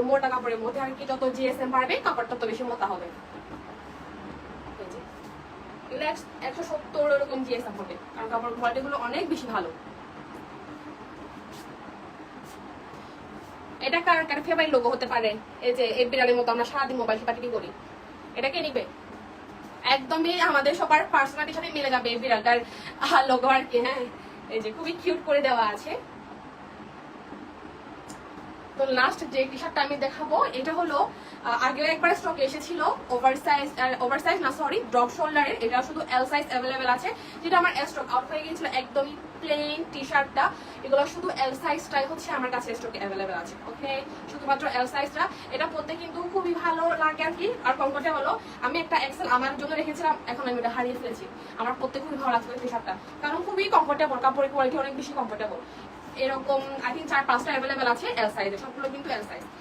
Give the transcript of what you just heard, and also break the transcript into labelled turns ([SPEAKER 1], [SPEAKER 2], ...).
[SPEAKER 1] মোটা কাপড়ের মধ্যে আর কি, যত জিএসএম বাড়বে কাপড়টা তত বেশি মোটা হবে। 170 এরকম জিএসএম হবে, কারণ কাপড় কোয়ালিটি গুলো অনেক বেশি ভালো। এটা কার কার ফেভারিট লোগো হতে পারে? এই যে এই বিড়ালের মতো আমরা সারাদিন মোবাইল টিপাটিপি করি, এটা কে নিবে? একদমই আমাদের সবার পার্সোনালিটির সাথে মিলে যাবে এই বিড়ালটার লোগো আর কি। হ্যাঁ, এই যে খুবই কিউট করে দেওয়া আছে। তো লাস্ট যে টি শার্টটা আমি দেখাবো এটা হলো আগেও একবার স্টকে এসেছিল, ওভারসাইজ না সরি ড্রপ শোল্ডারের। এটা শুধু এল সাইজ অ্যাভেলেবেল আছে, যেটা আমার স্টক আউট হয়ে গিয়েছিল। একদমই প্লেন টি শার্টটা, এগুলো শুধু এল সাইজটাই হচ্ছে আমার কাছে স্টকে অ্যাভেলেবেল আছে। ওকে, শুধুমাত্র এল সাইজটা। এটা পরতে কিন্তু খুবই ভালো লাগে আর কি, আর কমফোর্টেবল। আমি একটা এক্সেল আমার জন্য রেখেছিলাম, এখন আমি এটা হারিয়ে ফেলেছি। আমার পরতে খুবই ভালো লাগছে টি শার্টটা, কারণ খুবই কমফোর্টেবল, কাপড়ের কোয়ালিটি অনেক বেশি কমফোর্টেবল। এরকম আই থিঙ্ক 4-5টা অ্যাভেলেবেল আছে এল সাইজে, সবগুলো কিন্তু এল সাইজ।